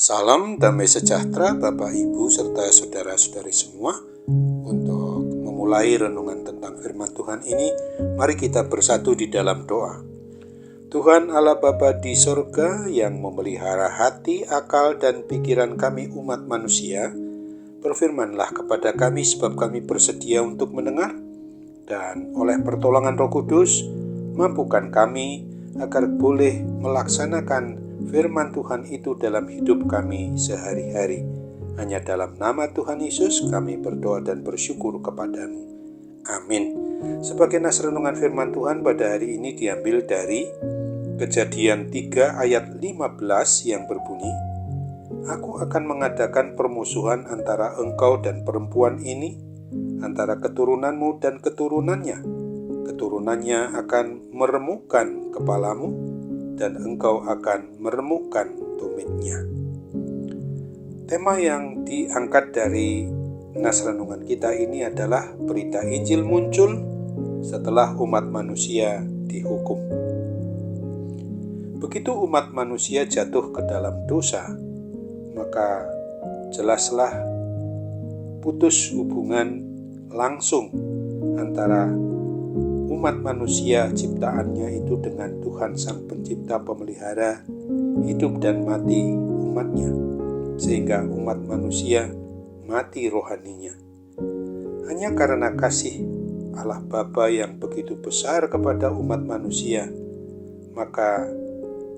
Salam damai sejahtera Bapak Ibu serta saudara-saudari semua. Untuk memulai renungan tentang firman Tuhan ini, mari kita bersatu di dalam doa. Tuhan Allah Bapa di sorga yang memelihara hati, akal, dan pikiran kami umat manusia, berfirmanlah kepada kami sebab kami bersedia untuk mendengar, dan oleh pertolongan Roh Kudus, mampukan kami agar boleh melaksanakan firman Tuhan itu dalam hidup kami sehari-hari. Hanya dalam nama Tuhan Yesus kami berdoa dan bersyukur kepadamu. Amin. Sebagai nas renungan firman Tuhan pada hari ini diambil dari Kejadian 3 ayat 15 yang berbunyi, Aku akan mengadakan permusuhan antara engkau dan perempuan ini, antara keturunanmu dan keturunannya. Keturunannya akan meremukkan kepalamu, dan engkau akan meremukkan tumitnya. Tema yang diangkat dari nas renungan kita ini adalah berita Injil muncul setelah umat manusia dihukum. Begitu umat manusia jatuh ke dalam dosa, maka jelaslah putus hubungan langsung antara umat manusia ciptaannya itu dengan Tuhan Sang Pencipta Pemelihara hidup dan mati umatnya, sehingga umat manusia mati rohaninya. Hanya karena kasih Allah Bapa yang begitu besar kepada umat manusia, maka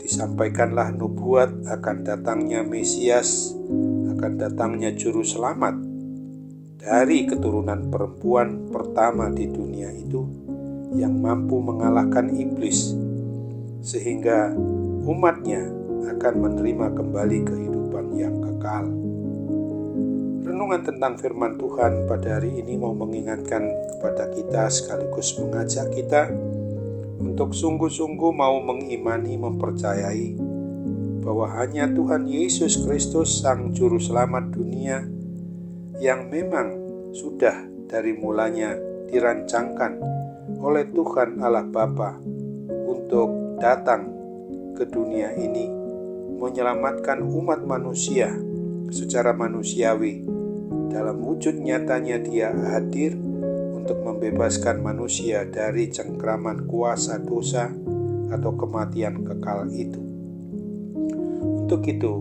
disampaikanlah nubuat akan datangnya Mesias, akan datangnya Juru Selamat dari keturunan perempuan pertama di dunia itu, yang mampu mengalahkan iblis, sehingga umatnya akan menerima kembali kehidupan yang kekal. Renungan tentang firman Tuhan pada hari ini mau mengingatkan kepada kita sekaligus mengajak kita untuk sungguh-sungguh mau mengimani, mempercayai bahwa hanya Tuhan Yesus Kristus Sang Juru Selamat dunia yang memang sudah dari mulanya dirancangkan oleh Tuhan Allah Bapa untuk datang ke dunia ini menyelamatkan umat manusia secara manusiawi. Dalam wujud nyatanya Dia hadir untuk membebaskan manusia dari cengkraman kuasa dosa atau kematian kekal itu. Untuk itu,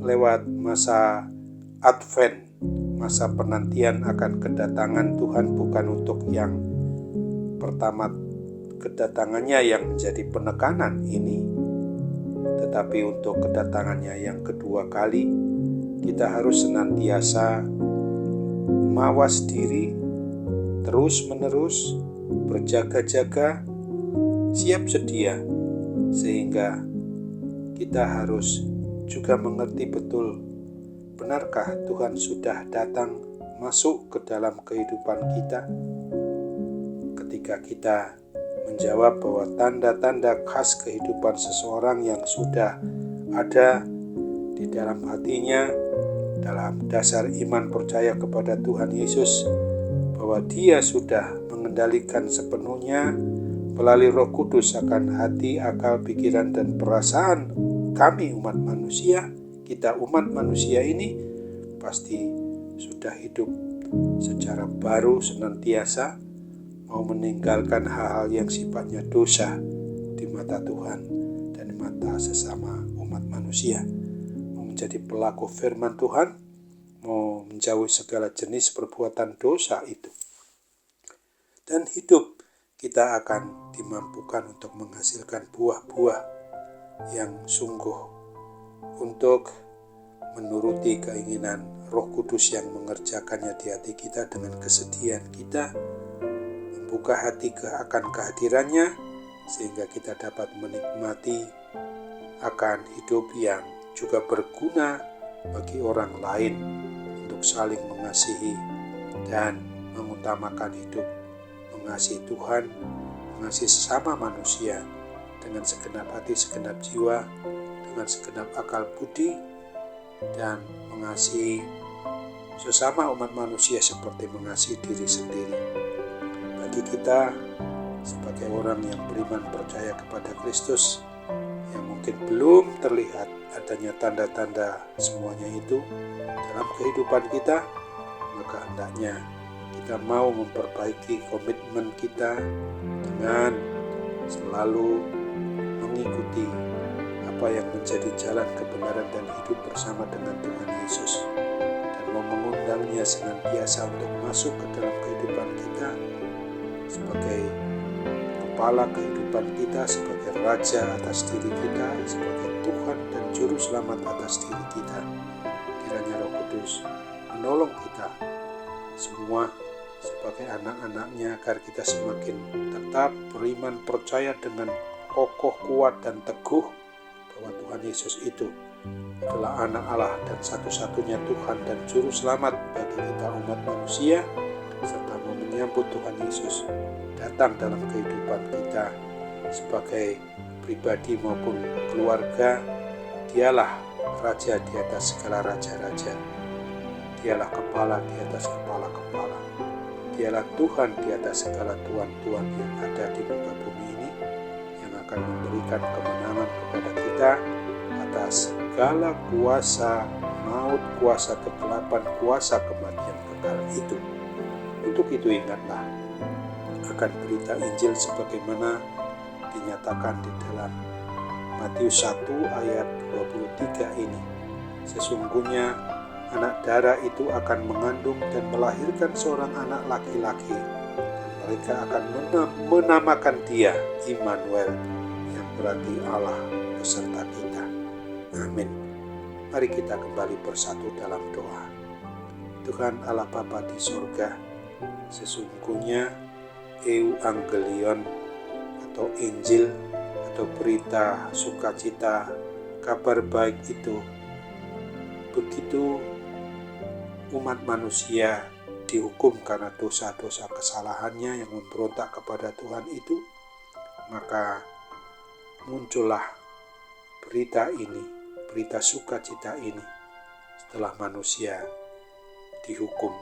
lewat masa Advent, masa penantian akan kedatangan Tuhan bukan untuk yang pertama kedatangannya yang menjadi penekanan ini, tetapi untuk kedatangannya yang kedua kali, kita harus senantiasa mawas diri, terus-menerus berjaga-jaga, siap sedia, sehingga kita harus juga mengerti betul, benarkah Tuhan sudah datang masuk ke dalam kehidupan kita? Ketika kita menjawab bahwa tanda-tanda khas kehidupan seseorang yang sudah ada di dalam hatinya, dalam dasar iman percaya kepada Tuhan Yesus, bahwa Dia sudah mengendalikan sepenuhnya melalui Roh Kudus akan hati, akal, pikiran, dan perasaan kami umat manusia, kita umat manusia ini pasti sudah hidup secara baru senantiasa, mau meninggalkan hal-hal yang sifatnya dosa di mata Tuhan dan di mata sesama umat manusia, mau menjadi pelaku firman Tuhan, mau menjauhi segala jenis perbuatan dosa itu. Dan hidup kita akan dimampukan untuk menghasilkan buah-buah yang sungguh untuk menuruti keinginan Roh Kudus yang mengerjakannya di hati kita dengan kesediaan kita, membuka hati akan kehadirannya, sehingga kita dapat menikmati akan hidup yang juga berguna bagi orang lain, untuk saling mengasihi dan mengutamakan hidup mengasihi Tuhan, mengasihi sesama manusia dengan segenap hati, segenap jiwa, dengan segenap akal budi, dan mengasihi sesama umat manusia seperti mengasihi diri sendiri. Bagi kita sebagai orang yang beriman percaya kepada Kristus, yang mungkin belum terlihat adanya tanda-tanda semuanya itu dalam kehidupan kita, maka hendaknya kita mau memperbaiki komitmen kita dengan selalu mengikuti apa yang menjadi jalan kebenaran dan hidup bersama dengan Tuhan Yesus, dan mau mengundangnya senantiasa untuk masuk ke dalam kehidupan kita sebagai kepala kehidupan kita, sebagai Raja atas diri kita, sebagai Tuhan dan Juru Selamat atas diri kita. Kiranya Roh Kudus menolong kita semua sebagai anak-anaknya agar kita semakin tetap beriman, percaya dengan kokoh, kuat, dan teguh bahwa Tuhan Yesus itu adalah anak Allah dan satu-satunya Tuhan dan Juru Selamat bagi kita umat manusia, serta mau menyambut Tuhan Yesus datang dalam kehidupan kita sebagai pribadi maupun keluarga. Dialah Raja di atas segala raja-raja, Dialah Kepala di atas kepala-kepala, Dialah Tuhan di atas segala tuan-tuan yang ada di muka bumi ini, yang akan memberikan kemenangan kepada kita atas segala kuasa maut, kuasa kegelapan, kuasa kematian kekal itu. Untuk itu ingatlah akan berita Injil sebagaimana dinyatakan di dalam Matius 1 ayat 23 ini. Sesungguhnya anak darah itu akan mengandung dan melahirkan seorang anak laki-laki, dan mereka akan menamakan dia Immanuel, yang berarti Allah beserta kita. Amin. Mari kita kembali bersatu dalam doa. Tuhan Allah Bapa di sorga, sesungguhnya Euangelion atau Injil atau berita sukacita, kabar baik itu begitu umat manusia dihukum karena dosa-dosa kesalahannya yang memberontak kepada Tuhan itu, maka muncullah berita ini, berita sukacita ini setelah manusia dihukum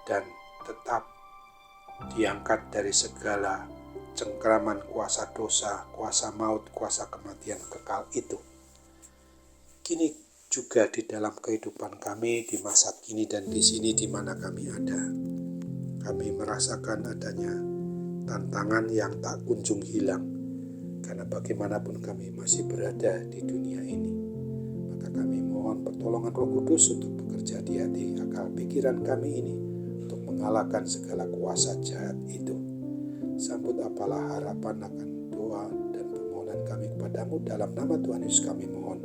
dan tetap diangkat dari segala cengkraman kuasa dosa, kuasa maut, kuasa kematian kekal itu. Kini juga di dalam kehidupan kami di masa kini dan di sini di mana kami ada, kami merasakan adanya tantangan yang tak kunjung hilang, karena bagaimanapun kami masih berada di dunia ini. Maka kami mohon pertolongan Roh Kudus untuk bekerja di hati akal pikiran kami ini untuk mengalahkan segala kuasa jahat itu. Sambut apalah harapan akan doa dan permohonan kami kepadamu, dalam nama Tuhan Yesus kami mohon.